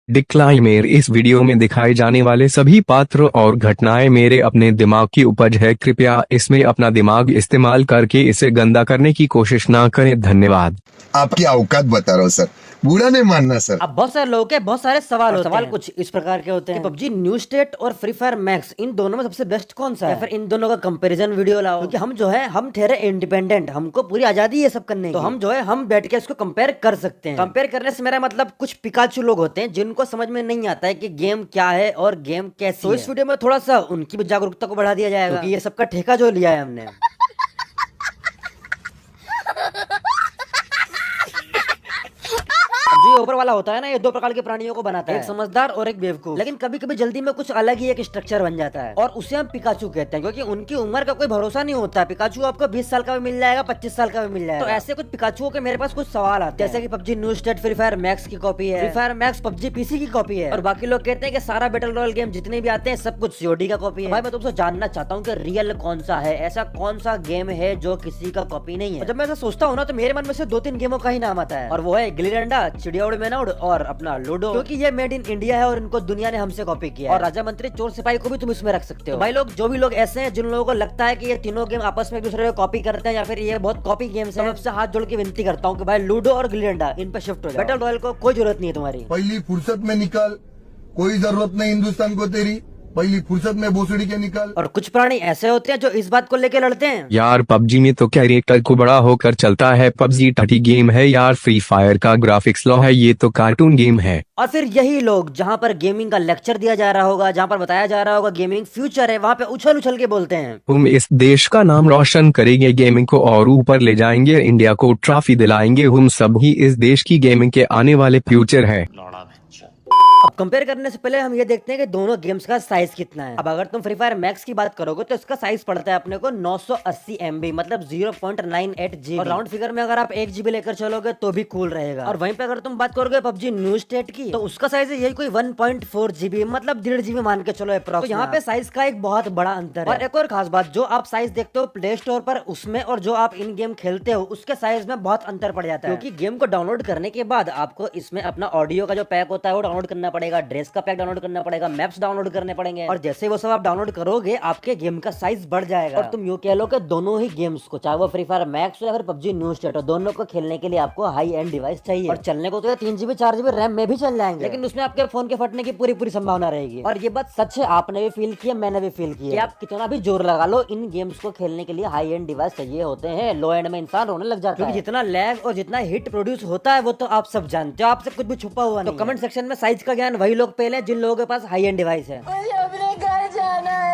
डिक्लाइमेर इस वीडियो में दिखाए जाने वाले सभी पात्र और घटनाएं मेरे अपने दिमाग की उपज है। कृपया इसमें अपना दिमाग इस्तेमाल करके इसे गंदा करने की कोशिश ना करें। धन्यवाद। आपकी औकात बता रहा हूँ सर, बुरा नहीं मानना सर। अब बहुत सारे लोगों के बहुत सारे सवाल होते हैं। कुछ इस प्रकार के होते हैं कि पबजी न्यू स्टेट और फ्री फायर मैक्स इन दोनों में सबसे बेस्ट कौन सा है, या फिर इन दोनों का कंपैरिजन वीडियो लाओ, क्योंकि हम जो है हम ठहरे इंडिपेंडेंट, हमको पूरी आजादी है सब करने की। तो हम जो है हम बैठ के इसको कंपेयर कर सकते हैं। कंपेयर करने से मेरा मतलब कुछ पिकाचू लोग होते हैं जिनको समझ में नहीं आता है कि गेम क्या है और गेम कैसी है। तो इस वीडियो में थोड़ा सा उनकी भी जागरूकता को बढ़ा दिया जाएगा, क्योंकि ये सबका ठेका जो लिया है हमने। जो ऊपर वाला होता है ना, ये दो प्रकार के प्राणियों को बनाता है, एक समझदार और एक बेवकूफ। लेकिन कभी कभी जल्दी में कुछ अलग ही एक स्ट्रक्चर बन जाता है और उसे हम पिकाचू कहते हैं, क्योंकि उनकी उम्र का कोई भरोसा नहीं होता। पिकाचू आपको 20 साल का भी मिल जाएगा, 25 साल का भी मिल जाएगा। तो ऐसे कुछ पिकाचुओं के मेरे पास कुछ सवाल आते हैं, जैसे कि PUBG new state free fire max की कॉपी है, free fire max PUBG PC की कॉपी है, और बाकी लोग कहते हैं कि सारा बैटल रॉयल गेम जितने भी आते हैं सब कुछ सीओडी का कॉपी है। भाई मैं तुमसे जानना चाहता हूँ कि रियल कौन सा है, ऐसा कौन सा गेम है जो किसी का कॉपी नहीं है। जब मैं ऐसा सोचता हूँ ना, तो मेरे मन में से 2-3 गेमों का ही नाम आता है, और वो है गिल्ली डंडा, चिड़िया उड़ मैना उड़ और अपना लूडो, क्योंकि ये मेड इन इंडिया है और इनको दुनिया ने हमसे कॉपी किया है। और राजा मंत्री चोर सिपाही को भी तुम इसमें रख सकते हो। भाई लोग, जो भी लोग ऐसे हैं जिन लोगों को लगता है कि ये तीनों गेम आपस में एक दूसरे को कॉपी करते हैं या फिर ये बहुत कॉपी गेम्स हैं, सबसे हाथ जोड़ के विनती करता हूँ कि भाई लूडो और गिल्ली डंडा इन पे शिफ्ट हो जाओ। बैटल रॉयल को कोई जरूरत नहीं है तुम्हारी। पहली फुर्सत में निकाल, कोई जरूरत नहीं हिंदुस्तान को तेरी, पहली फुर्सत में भोसड़ी के निकाल। और कुछ प्राणी ऐसे होते हैं जो इस बात को लेकर लड़ते हैं। यार पबजी में तो कैरेक्टर को बड़ा होकर चलता है। पबजी टटी गेम है यार। फ्री फायर का ग्राफिक्स लो है, ये तो कार्टून गेम है। और फिर यही लोग जहाँ पर गेमिंग का लेक्चर दिया जा रहा होगा, जहाँ पर बताया जा रहा होगा गेमिंग फ्यूचर है, वहाँ पे उछल उछल के बोलते हैं हम इस देश का नाम रोशन करेंगे, गेमिंग को और ऊपर ले जाएंगे, इंडिया को ट्रॉफी दिलाएंगे। हम सब ही इस देश की गेमिंग के आने वाले फ्यूचर है। अब कंपेयर करने से पहले हम ये देखते हैं कि दोनों गेम्स का साइज कितना है। अब अगर तुम फ्री फायर मैक्स की बात करोगे तो इसका साइज पड़ता है अपने को 980 MB, मतलब 0.98 GB। और राउंड फिगर में अगर आप 1 GB लेकर चलोगे तो भी कूल रहेगा। और वहीं पे अगर तुम बात करोगे पबजी न्यू स्टेट की, तो उसका साइज है यही कोई 1.4 GB, मतलब 1.5 GB मान के चलो अप्रॉक्स। तो यहाँ पे साइज का एक बहुत बड़ा अंतर है। और एक और खास बात, जो आप साइज देखते हो प्ले स्टोर पर उसमें और जो आप इन गेम खेलते हो उसके साइज में बहुत अंतर पड़ जाता है, क्योंकि गेम को डाउनलोड करने के बाद आपको इसमें अपना ऑडियो का जो पैक होता है वो डाउनलोड करना पड़ेगा, ड्रेस का पैक डाउनलोड करना पड़ेगा, मैप्स डाउनलोड करने पड़ेंगे, और जैसे वो सब आप डाउनलोड करोगे आपके गेम का साइज बढ़ जाएगा। और तुम यूं कह लो कि दोनों ही गेम्स को, चाहे वो फ्री फायर मैक्स हो या फिर पबजी न्यू स्टेट हो, दोनों को खेलने के लिए आपको हाई एंड डिवाइस चाहिए। और चलने को तो 3 GB 4 GB रैम में भी चल जाएंगे, लेकिन उसमें आपके फोन के फटने की पूरी संभावना रहेगी। और ये बात सच है, आपने भी फील किया, मैंने भी फील किया कि आप कितना भी जोर लगा लो, इन गेम्स को खेलने के लिए हाई एंड डिवाइस चाहिए होते हैं। लो एंड में इंसान रोने लग जाता है, क्योंकि जितना लैग और जितना हिट प्रोड्यूस होता है वो तो आप सब जानते हो, आपसे कुछ भी छुपा हुआ नहीं। तो कमेंट सेक्शन में साइज का ज्ञान वही लोग पहले जिन लोगों के पास हाई एंड डिवाइस है। मुझे अपने घर जाना है।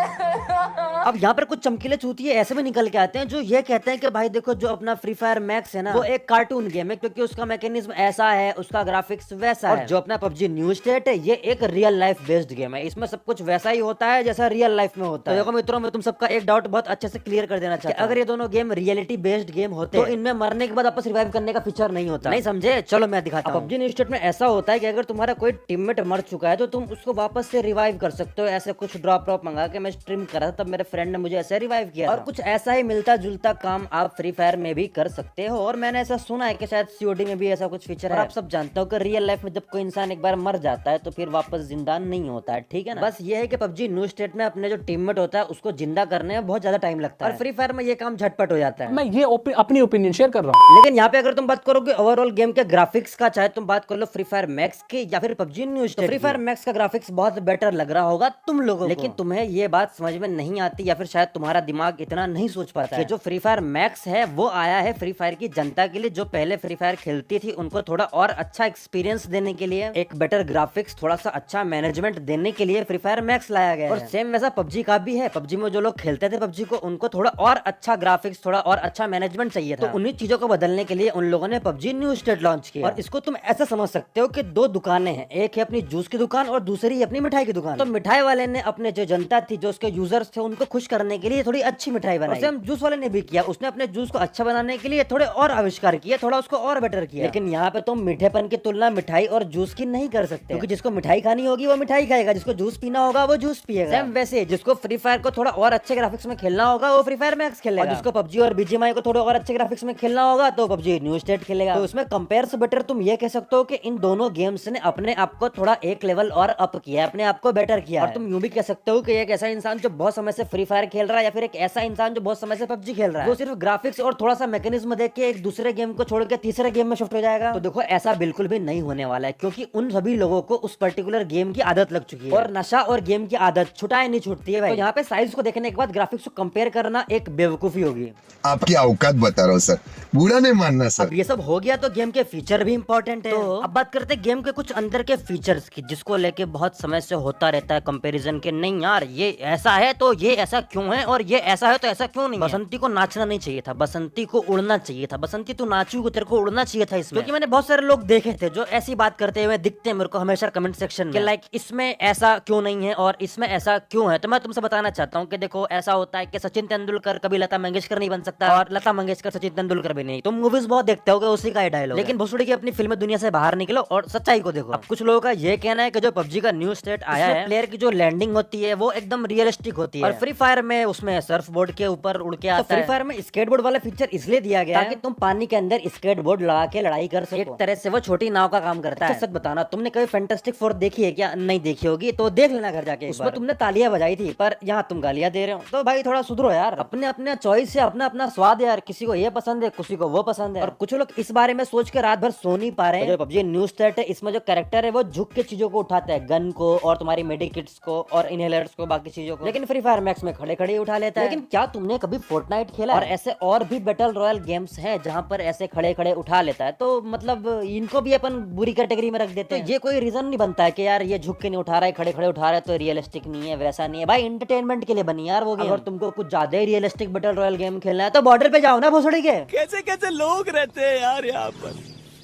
अब यहाँ पर कुछ चमकीले चूतिए ऐसे भी निकल के आते हैं जो ये कहते हैं कि भाई देखो, जो अपना फ्री फायर मैक्स है ना, वो एक कार्टून गेम है, क्योंकि उसका मैकेनिज्म ऐसा है, उसका ग्राफिक्स वैसा है। और जो अपना पबजी न्यू स्टेट है, ये एक रियल लाइफ बेस्ड गेम है, इसमें सब कुछ वैसा ही होता है जैसा रियल लाइफ में होता है। तो देखो मित्रों, मैं तुम सबका एक डाउट बहुत अच्छे से क्लियर कर देना चाहता हूं, अगर ये दोनों गेम रियलिटी बेस्ड गेम होते तो इनमें मरने के बाद वापस रिवाइव करने का फीचर नहीं होता। नहीं समझे? चलो मैं दिखाता हूं। पबजी न्यू स्टेट में ऐसा होता है कि अगर तुम्हारा कोई टीममेट मर चुका है तो तुम उसको वापस से रिवाइव कर सकते हो। ऐसे कुछ ड्रॉप मंगा के मैं स्ट्रीम कर रहा था, तब मेरे फ्रेंड ने मुझे ऐसे रिवाइव किया। और कुछ ऐसा ही मिलता जुलता काम आप फ्री फायर में भी कर सकते हो। और मैंने ऐसा सुना है कि शायद सीओडी में भी ऐसा कुछ फीचर है। आप सब जानते हो कि रियल लाइफ में जब कोई इंसान एक बार मर जाता है तो फिर वापस जिंदा नहीं होता है, ठीक है ना। बस ये है कि पबजी न्यू स्टेट में अपने जो टीममेट होता है उसको जिंदा करने में बहुत ज्यादा टाइम लगता है, और फ्री फायर में ये काम झटपट हो जाता है। मैं ये अपनी ओपिनियन शेयर कर रहा हूँ। लेकिन यहाँ पे अगर तुम बात करोगे ओवरऑल गेम के ग्राफिक्स का, चाहे तुम बात कर लो फ्री फायर मैक्स की या फिर PUBG new state, free fire max का ग्राफिक्स बहुत बेटर लग रहा होगा तुम लोगों को, लेकिन तुम्हें ये बात समझ में नहीं आती, या फिर शायद तुम्हारा दिमाग इतना नहीं सोच पाता कि जो फ्री फायर मैक्स है वो आया है फ्री फायर की जनता के लिए, जो पहले फ्री फायर खेलती थी उनको थोड़ा और अच्छा एक्सपीरियंस देने के लिए, एक बेटर ग्राफिक्स, थोड़ा सा अच्छा मैनेजमेंट देने के लिए फ्री फायर मैक्स लाया गया। और सेम वैसा पबजी का भी है। पबजी में जो लोग खेलते थे पबजी को, उनको थोड़ा और अच्छा ग्राफिक्स, थोड़ा और अच्छा मैनेजमेंट चाहिए था, तो उन्हीं चीजों को बदलने के लिए उन लोगों ने पबजी न्यू स्टेट लॉन्च किया। और इसको तुम ऐसा समझ सकते हो कि दो दुकानें हैं, एक है अपनी जूस की दुकान और दूसरी अपनी मिठाई की दुकान। तो मिठाई वाले ने अपने जो जनता थी, जो उसके यूजर्स थे, उनको खुश करने के लिए थोड़ी अच्छी मिठाई बनाई। सेम जूस वाले ने भी किया, उसने अपने जूस को अच्छा बनाने के लिए थोड़े और आविष्कार किए, थोड़ा उसको और बेटर किया। लेकिन यहाँ पे तुम मीठेपन की तुलना मिठाई और जूस की नहीं कर सकते, क्योंकि जिसको मिठाई खानी होगी वो मिठाई खाएगा, जिसको जूस पीना होगा वो जूस पिएगा। सेम वैसे जिसको फ्री फायर को थोड़ा और अच्छे ग्राफिक्स में खेलना होगा वो फ्री फायर मैक्स खेलेगा, और जिसको पबजी और बीजीएमआई को थोड़े और अच्छे ग्राफिक्स में खेलना होगा तो पबजी न्यू स्टेट खेलेगा। तो उसमें कंपेयर से बेटर तुम ये कह सकते हो कि इन दोनों गेम्स ने अपने आप को थोड़ा एक लेवल और अप किया, अपने आप को बेटर किया। और तुम यूं भी कह सकते हो कि एक ऐसा इंसान जो बहुत समय से फ्री फायर खेल रहा है या फिर एक ऐसा इंसान जो बहुत समय से पबजी खेल रहा है, वो सिर्फ ग्राफिक्स और थोड़ा सा मैकेनिज्म देख के एक दूसरे गेम को छोड़ के तीसरे गेम में शिफ्ट हो जाएगा। तो देखो ऐसा बिल्कुल भी नहीं होने वाला है, क्योंकि उन सभी लोगों को उस पर्टिकुलर गेम की आदत लग चुकी है, और नशा और गेम की आदत छुटाए नहीं छूटती है भाई। तो यहाँ पे साइज को देखने के बाद ग्राफिक्स को कंपेयर करना एक बेवकूफी होगी। आपकी औकात बता रहा हूँ सर, बुरा नहीं मानना सर। अब ये सब हो गया तो गेम के फीचर भी इंपॉर्टेंट है। तो अब बात करते हैं गेम के कुछ अंदर के फीचर्स की, जिसको लेके बहुत समय से होता रहता है कंपैरिजन के, नहीं यार ये ऐसा है तो ये ऐसा क्यों है, और ये ऐसा है तो ऐसा क्यों नहीं। बसंती को नाचना नहीं चाहिए था, बसंती को उड़ना चाहिए था। बसंती तू नाचू, तेरे को उड़ना चाहिए था इसमें। क्योंकि मैंने बहुत सारे लोग देखे थे जो ऐसी बात करते हुए दिखते हैं मेरे को हमेशा कमेंट सेक्शन में, लाइक इसमें ऐसा क्यों नहीं है और इसमें ऐसा क्यों है। तो मैं तुमसे बताना चाहता हूँ कि देखो ऐसा होता है कि सचिन तेंदुलकर कभी लता मंगेशकर नहीं बन सकता, और लता मंगेशकर सचिन तेंदुलकर भी नहीं। तुम मूवीज बहुत देखते हो, उसी का डायलॉग। लेकिन भोसड़ी की अपनी फिल्म दुनिया से बाहर निकलो और सच्चाई को देखो। अब कुछ लोगों का ये कहना है कि जो पबजी का न्यू स्टेट आया है, प्लेयर की जो लैंडिंग होती है वो एकदम रियलिस्टिक होती है, और फ्री फायर में उसमें सर्फ बोर्ड के ऊपर उड़ के आता है। फ्री फायर में स्केटबोर्ड वाला फीचर इसलिए दिया गया ताकि तुम पानी के अंदर स्केटबोर्ड लगा के लड़ाई कर सको। एक तरह से वो छोटी नाव का काम करता है। सच बताना, तुमने कभी फैंटास्टिक फोर देखी है क्या? नहीं देखी होगी तो देख लेना घर जाके। उसमें तुमने तालियां बजाई थी, पर यहाँ तुम गालियां दे रहे हो। तो भाई थोड़ा सुधरो यार, अपने अपने चॉइस से अपना अपना स्वाद है यार। किसी को ये पसंद है, किसी को वो पसंद है, और कुछ लोग इस बारे में सोच के रात भर सो नहीं पा रहे हैं। जो पबजी न्यू स्टेट है, इसमें जो कैरेक्टर है वो झुक के चीजों को उठाता है, गन को और तुम्हारी मेडिकिट्स को और इनहेलर्स को, बाकी चीजों को। लेकिन फ्री फायर मैक्स में खड़े खड़े उठा लेता है। लेकिन क्या तुमने कभी फोर्टनाइट खेला? और ऐसे और भी बैटल रॉयल गेम्स हैं जहां पर ऐसे खड़े खड़े उठा लेता है, तो मतलब इनको भी अपन बुरी कैटेगरी में रख देते हैं। तो ये कोई रीजन नहीं बनता है कि यार ये झुक के नहीं उठा रहा है, खड़े खड़े उठा रहा है तो रियलिस्टिक नहीं है, वैसा नहीं है भाई। एंटरटेनमेंट के लिए बनी यार वो गेम। अगर तुमको कुछ ज्यादा ही रियलिस्टिक बैटल रॉयल गेम खेलना है तो बॉर्डर पे जाओ ना भोसड़ी के। कैसे कैसे लोग रहते हैं यार यहाँ पर।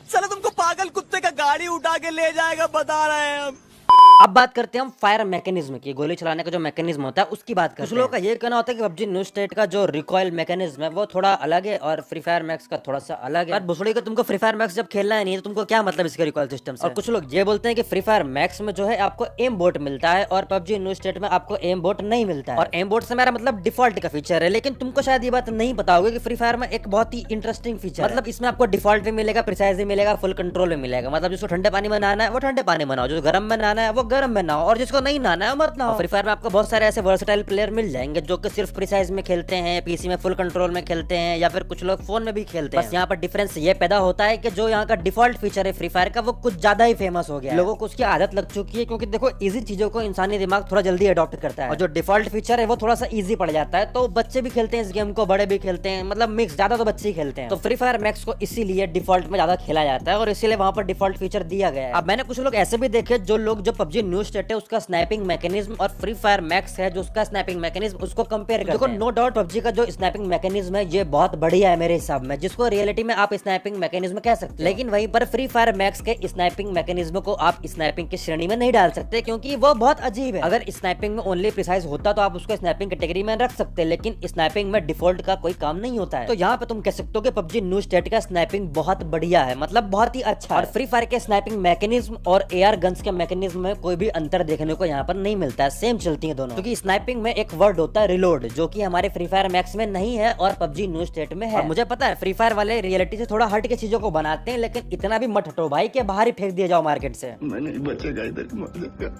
चलो तुमको पागल कुत्ते का गाड़ी उठा के ले जाएगा, बता रहे हैं हम। अब बात करते हैं हम फायर मैकेनिज्म की, गोली चलाने का जो मैकेनिज्म होता है उसकी बात करते हैं। कुछ लोगों का ये कहना होता है कि पबजी न्यू स्टेट का जो रिकॉइल मैकेनिज्म है वो थोड़ा अलग है और फ्री फायर मैक्स का थोड़ा सा अलग है। और भुसड़ी को तुमको फ्री फायर मैक्स जब खेलना है नहीं तो तुमको क्या मतलब इसके रिकॉइल सिस्टम से। और कुछ लोग ये बोलते हैं कि फ्री फायर मैक्स में जो है आपको एम बोट मिलता है और पबजी न्यू स्टेट में आपको एम बोट नहीं मिलता है। और एम बोट से मेरा मतलब डिफॉल्ट का फीचर है, लेकिन तुमको शायद ये बात नहीं पता होगी कि फ्री फायर में एक बहुत ही इंटरेस्टिंग फीचर मतलब इसमें आपको डिफॉल्ट भी मिलेगा, प्रिसाइज भी मिलेगा, फुल कंट्रोल भी मिलेगा। मतलब जिसको ठंडे पानी में नहाना है वो ठंडे पानी में नहाओ, जो गर्म में नहाना है वो गर्म में नहाओ, और जिसको नहीं नहाना है मत नहाओ। फ्री फायर में आपको बहुत सारे ऐसे वर्सेटाइल प्लेयर मिल जाएंगे जो कि सिर्फ प्रिसाइज में खेलते हैं, पीसी में फुल कंट्रोल में खेलते हैं, या फिर कुछ लोग फोन में भी खेलते हैं। बस यहाँ पर डिफरेंस ये पैदा होता है कि जो यहाँ का डिफॉल्ट फीचर है फ्री फायर का वो कुछ ज्यादा ही फेमस हो गया है, लोगों को उसकी आदत लग चुकी है। क्योंकि देखो इजी चीजों को इंसानी दिमाग थोड़ा जल्दी अडॉप्ट करता है, और जो डिफॉल्ट फीचर है वो थोड़ा सा इजी पड़ जाता है। तो बच्चे भी खेलते हैं इस गेम को, बड़े भी खेलते हैं, मतलब मिक्स, ज्यादा तो बच्चे ही खेलते हैं। तो फ्री फायर मैक्स को इसीलिए डिफॉल्ट में ज्यादा खेला जाता है और इसीलिए वहां पर डिफॉल्ट फीचर दिया गया है। अब मैंने कुछ लोग ऐसे भी देखे जो लोग जो पबजी न्यू स्टेट है उसका स्नैपिंग मैकेनिज्म और फ्री फायर मैक्स है जो उसका स्नैपिंग मैकेनिज्म उसको कंपेयर करते हैं। देखो नो डाउट पबजी का जो स्नैपिंग मैकेनिज्म है ये बहुत बढ़िया है मेरे हिसाब में, जिसको रियलिटी में आप स्नैपिंग मैकेनिज्म कह सकते हैं। लेकिन वहीं पर फ्री फायर मैक्स के स्नैपिंग मैकेनिज्म को आप स्नैपिंग की श्रेणी में नहीं डाल सकते, क्योंकि वो बहुत अजीब है। अगर स्नैपिंग में ओनली प्रिसाइज होता तो आप उसको स्नैपिंग कैटेगरी में रख सकते, लेकिन स्नैपिंग में डिफॉल्ट का कोई काम नहीं होता है। तो यहाँ पे तुम कह सकते हो कि पबजी न्यू स्टेट का स्नैपिंग बहुत बढ़िया है, मतलब बहुत ही अच्छा। और फ्री फायर के स्नैपिंग मैकेनिज्म और एआर गन्स के मैकेनिज्म में कोई भी अंतर देखने को यहाँ पर नहीं मिलता है, सेम चलती है दोनों। क्योंकि स्नाइपिंग में एक वर्ड होता है रिलोड, जो कि हमारे फ्री फायर मैक्स में नहीं है और पबजी न्यू स्टेट में है। मुझे पता है फ्री फायर वाले रियलिटी से थोड़ा हट के चीजों को बनाते हैं, लेकिन इतना भी मत हटो भाई कि बाहर ही फेंक दिया जाओ मार्केट से। मैं नहीं बचेगा, इधर मर जाएगा,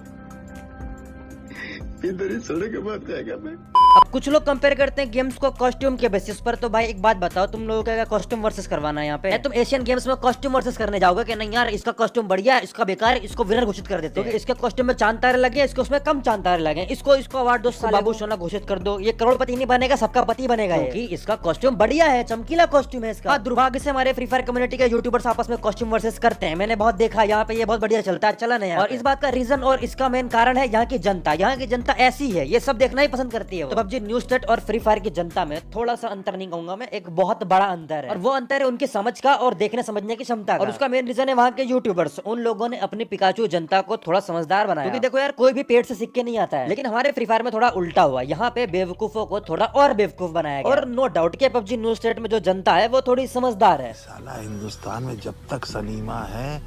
इधर ही सोने के बाद जाएगा मैं। अब कुछ लोग कंपेयर करते हैं गेम्स को कॉस्ट्यूम के बेसिस पर। तो भाई एक बात बताओ, तुम लोगों का कॉस्ट्यूम वर्सेस करवाना है यहाँ पे? तुम एशियन गेम्स में कॉस्ट्यूम वर्सेस करने जाओगे कि नहीं यार इसका कॉस्ट्यूम बढ़िया है, इसका बेकार है, इसको विनर घोषित कर देते हैं। इसके कॉस्ट्यूम में चांद तारे लगे, इसके उसमें कम चांद तारे लगे, इसको अवार्ड दो, बाबू सोना घोषित कर दो, ये करोड़पति नहीं बनेगा, सबका पति बनेगा, क्योंकि इसका कॉस्ट्यूम बढ़िया है, चमकीला कॉस्ट्यूम है इसका। दुर्भाग्य से हमारे फ्री फायर कम्युनिटी के यूट्यूबर्स आपस में कॉस्ट्यूम वर्सेस करते हैं, मैंने बहुत देखा यहाँ पे, ये बहुत बढ़िया चलता है, चलन है। और इस बात का रीजन और इसका मेन कारण है यहाँ की जनता। यहाँ की जनता ऐसी है, ये सब देखना ही पसंद करती है। तो पबजी न्यू स्टेट और फ्री फायर की जनता में थोड़ा सा अंतर नहीं कहूंगा मैं, एक बहुत बड़ा अंतर है। और वो अंतर है उनकी समझ का और देखने समझने की क्षमता का। और उसका मेन रीजन है वहाँ के यूट्यूबर्स। उन लोगों ने अपनी पिकाचू जनता को थोड़ा समझदार बनाया। क्योंकि देखो यार, कोई भी पेट से सीख के नहीं आता है, लेकिन हमारे फ्री फायर में थोड़ा उल्टा हुआ। यहाँ पे बेवकूफों को थोड़ा और बेवकूफ बनाया गया। और नो डाउट के पबजी न्यू स्टेट में जो जनता है वो थोड़ी समझदार है। साला हिंदुस्तान में जब तक सलीमा है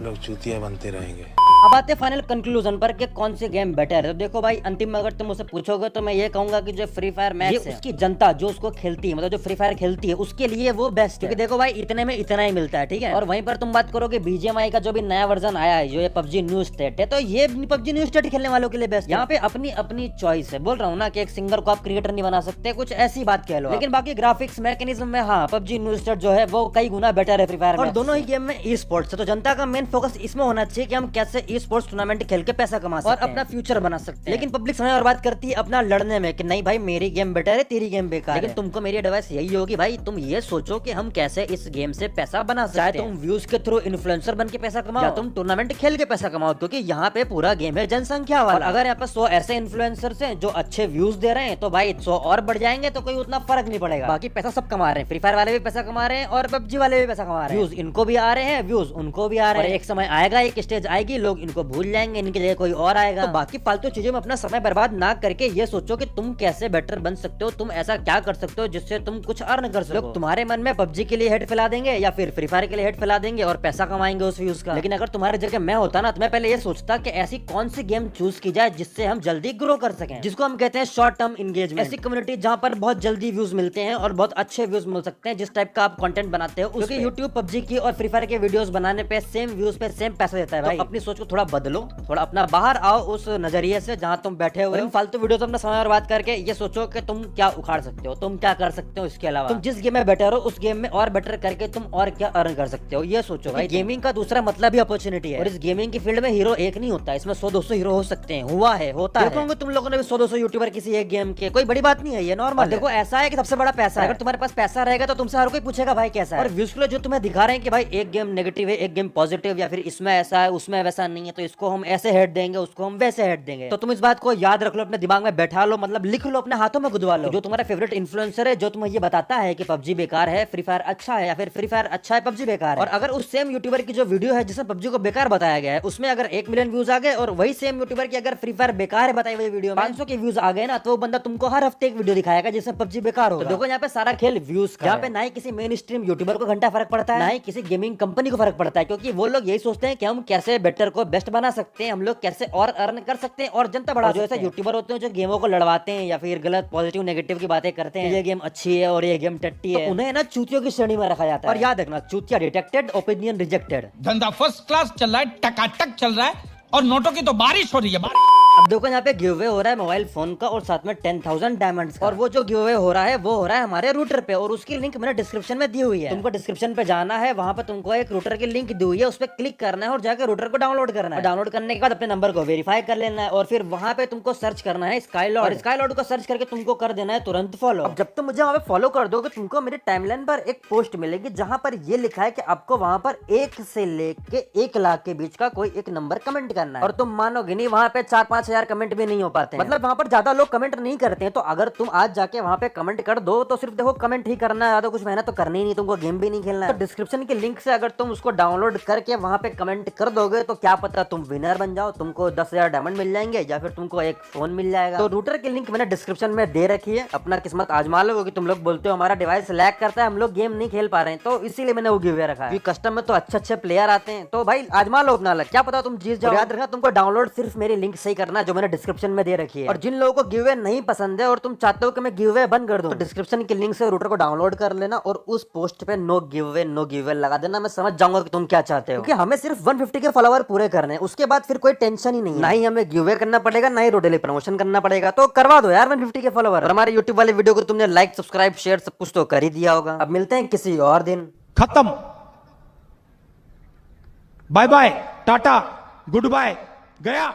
लोग चूतिया बनते रहेंगे। अब आते फाइनल कंक्लूजन पर कि कौन सी गेम बेटर है। तो देखो भाई, अंतिम में अगर तुम मुझसे पूछोगे तो मैं ये कहूंगा कि जो फ्री फायर मैक्स है, उसकी जनता जो उसको खेलती है, मतलब जो फ्री फायर खेलती है, उसके लिए वो बेस्ट है। क्योंकि देखो भाई, इतने में इतना ही मिलता है, ठीक है। और वहीं पर तुम बात करोगे BGMI का जो भी नया वर्जन आया है, जो ये पबजी न्यू स्टेट है, तो ये पबजी न्यू स्टेट खेलने वालों के लिए बेस्ट है। यहाँ पे अपनी अपनी चॉइस है। बोल रहा हूँ ना कि एक सिंगर को आप क्रिएटर नहीं बना सकते, कुछ ऐसी बात कह लो। लेकिन बाकी ग्राफिक्स मैकेनिज्म में हाँ, पबजी न्यू स्टेट जो है वो कई गुना बेटर है फ्री फायर। और दोनों ही गेम में ई स्पोर्ट्स है, तो जनता का मेन फोकस इसमें होना चाहिए कि हम कैसे ई स्पोर्ट्स टूर्नामेंट खेल के पैसा कमा सकते हैं और अपना फ्यूचर बना सकते हैं। लेकिन पब्लिक समय बर्बाद करती है अपना लड़ने में कि नहीं भाई मेरी गेम बेटर है, तेरी गेम बेकार है। लेकिन तुमको मेरी एडवाइस यही होगी भाई, तुम ये सोचो कि हम कैसे इस गेम से पैसा बना सकते हैं। चाहे तुम व्यूज के थ्रू इन्फ्लुएंसर बन के पैसा कमाओ या तुम टूर्नामेंट खेल के पैसा कमाओ, क्योंकि यहाँ पे पूरा गेम है जनसंख्या वाला। अगर यहाँ पे 100 ऐसे इन्फ्लुएंसर्स हैं जो अच्छे व्यूज दे रहे हैं, तो भाई 100 और बढ़ जाएंगे तो कोई उतना फर्क नहीं पड़ेगा। बाकी पैसा सब कमा रहे हैं, फ्री फायर वाले भी पैसा कमा रहे हैं और पबजी वाले भी पैसा कमा रहे हैं। व्यूज इनको भी आ रहे हैं, व्यूज उनको भी आ रहे हैं। एक समय आएगा, एक स्टेज आएगी, लोग इनको भूल जाएंगे, इनके लिए कोई और आएगा। तो बाकी फालतू चीजों में अपना समय बर्बाद ना करके ये सोचो कि तुम कैसे बेटर बन सकते हो, तुम ऐसा क्या कर सकते हो जिससे तुम कुछ अर्न कर सको। लोग तुम्हारे मन में पबजी के लिए हेड फैला देंगे या फिर फ्री फायर के लिए हेड फैला देंगे और पैसा कमाएंगे उस व्यूज का। लेकिन अगर तुम्हारे जगह मैं होता ना, तो मैं पहले ये सोचता कि ऐसी कौन सी गेम चूज की जाए जिससे हम जल्दी ग्रो कर सकें, जिसको हम कहते हैं शॉर्ट टर्म एंगेजमेंट। ऐसी कम्युनिटी जहाँ पर बहुत जल्दी व्यूज मिलते हैं और बहुत अच्छे व्यूज मिल सकते हैं, जिस टाइप का आप कंटेंट बनाते हो। क्योंकि यूट्यूब पबजी की और फ्री फायर के वीडियोस बनाने पे सेम व्यूज पे सेम पैसा देता है भाई। तो अपनी सोच को थोड़ा बदलो, थोड़ा अपना बाहर आओ उस नजरिए से जहाँ तुम बैठे हुए हो। फालतू वीडियो अपना समय बर्बाद करके ये सोचो कि तुम क्या उखाड़ सकते हो, तुम क्या कर सकते हो। इसके अलावा तुम जिस गेम में बेटर हो उस गेम में और बेटर करके तुम और क्या अर्न कर सकते हो, ये सोचो भाई। गेमिंग का दूसरा मतलब ही अपॉर्चुनिटी है। और इस गेमिंग की फील्ड में हीरो एक नहीं होता, इसमें 100-200 हीरो हो सकते हैं, हुआ है, होता है। देखोगे तुम लोगों ने भी 100-200 यूट्यूबर किसी एक गेम के, कोई बड़ी बात नहीं है, ये नॉर्मल। देखो ऐसा है कि सबसे बड़ा पैसा है। अगर तुम्हारे पास पैसा रहेगा तो तुमसे हर कोई पूछेगा भाई कैसा है। और व्यूज के लिए जो तुम्हें दिखा रहे हैं कि भाई एक गेम नेगेटिव है, एक गेम पॉजिटिव, या फिर इसमें ऐसा है उसमें वैसा नहीं है, तो इसको हम ऐसे हेड देंगे, उसको हम वैसे हेड देंगे। तो तुम इस बात को याद रख लो, अपने दिमाग में बैठा लो, मतलब लिख लो, अपने हाथों में गुदवा लो। जो तुम्हारा फेवरेट इन्फ्लुएंसर है जो तुम्हें ये बताता है कि पबजी बेकार है, फ्री फायर अच्छा है, या फिर फ्री फायर अच्छा है, पबजी बेकार है। और अगर उस सेम यूट्यूबर की जो वीडियो है जिसमें पबजी को बेकार बताया गया है, उसमें अगर 1 मिलियन व्यूज आ गए और वही सेम यूट्यूबर की अगर फ्री फायर बेकार है बताई हुई वीडियो में 500 के व्यूज आ गए ना, तो वो बंदा तुमको हर हफ्ते एक वीडियो दिखाएगा जिसमें पबजी बेकार हो। तो देखो यहाँ पे सारा खेल व्यूज का। यहाँ पे ना ही किसी मेन स्ट्रीम यूट्यूबर को घंटा फर्क पड़ता है, ना ही किसी गेमिंग कंपनी को फर्क पड़ता है, क्योंकि वो लोग यही सोचते हैं कि हम कैसे बेटर को बेस्ट बना सकते हैं, हम लोग कैसे और अर्न कर सकते हैं और जनता बढ़ा। जो ऐसे यूट्यूबर होते हैं जो गेमों को लड़वाते हैं या फिर गलत पॉजिटिव नेगेटिव की बातें करते हैं, ये गेम अच्छी है और ये गेम टट्टी है, तो उन्हें ना चूतियों की श्रेणी में रखा जाता है। और याद रखना, चूतिया डिटेक्टेड, ओपिनियन रिजेक्टेड। धंधा फर्स्ट क्लास चल रहा है, टकाटक चल रहा है और नोटों की तो बारिश हो रही है। अब देखो यहाँ पे गिव अवे हो रहा है मोबाइल फोन का और साथ में 10,000 डायमंड्स का। और वो जो गिव अवे हो रहा है वो हो रहा है हमारे रूटर पे, और उसकी लिंक मैंने डिस्क्रिप्शन में दी हुई है। तुमको डिस्क्रिप्शन पे जाना है, वहाँ पे तुमको एक रूटर की लिंक दी हुई है, उस पर क्लिक करना है और जाकर रूटर को डाउनलोड करना है। डाउनलोड करने के बाद अपने नंबर को वेरीफाई कर लेना है और फिर वहाँ पे तुमको सर्च करना है स्काईलॉर्ड। और स्काईलॉर्ड को सर्च करके तुमको कर देना है तुरंत फॉलो। अब जब तुम मुझे वहाँ पे फॉलो कर दोगे, तुमको मेरे टाइमलाइन पर एक पोस्ट मिलेगी जहाँ पर ये लिखा है कि आपको वहाँ पर 1 से लेके 1 लाख के बीच का कोई एक नंबर कमेंट करना है। और तुम मानोगे नहीं, वहाँ पे 4-5 हजार कमेंट भी नहीं हो पाते हैं। मतलब वहाँ पर ज्यादा लोग कमेंट नहीं करते हैं। तो अगर तुम आज जाके वहाँ पे कमेंट कर दो तो सिर्फ देखो कमेंट ही करना है, ज्यादा कुछ मेहनत तो करनी ही नहीं, तुमको गेम भी नहीं खेलना है। तो डिस्क्रिप्शन की लिंक से अगर तुम उसको डाउनलोड करके वहाँ पे कमेंट कर दोगे तो क्या पता तुम विनर बन जाओ, तुमको 10,000 डायमंड मिल जाएंगे या फिर तुमको एक फोन मिल जाएगा। तो रूटर की लिंक मैंने डिस्क्रिप्शन में दे रखी है, अपना किस्मत आजमा लो। कि तुम लोग बोलते हो हमारा डिवाइस लैग करता है, हम लोग गेम नहीं खेल पा रहे हैं, तो इसीलिए मैंने वो गिव अवे रखा है। कस्टम में तो अच्छे प्लेयर आते हैं, तो भाई आजमा लो अपना लक, क्या पता तुम जीत जाओ। याद रखना, तुमको डाउनलोड सिर्फ मेरी लिंक से ही करना जो मैंने डिस्क्रिप्शन में दे रखी है। और जिन लोगों को गिव अवे नहीं पसंद है और तुम चाहते हो कि मैं गिव अवे बंद कर दूं, तो डिस्क्रिप्शन की लिंक से रूटर को डाउनलोड कर लेना और उस पोस्ट पे नो गिव अवे लगा देना। मैं समझ जाऊंगा कि तुम क्या चाहते हो, क्योंकि हमें सिर्फ 150 के फॉलोवर पूरे करने हैं, उसके बाद फिर कोई टेंशन ही नहीं, ना ही हमें गिव अवे करना पड़ेगा, ना ही रोडेली प्रमोशन करना पड़ेगा। तो करवा दो यार 150 के फॉलोवर। और हमारे यूट्यूब वाले वीडियो को तुमने लाइक, सब्सक्राइब, शेयर सब कुछ तो कर ही दिया होगा। अब मिलते हैं किसी और दिन। खत्म, bye bye, tata, good bye, गया।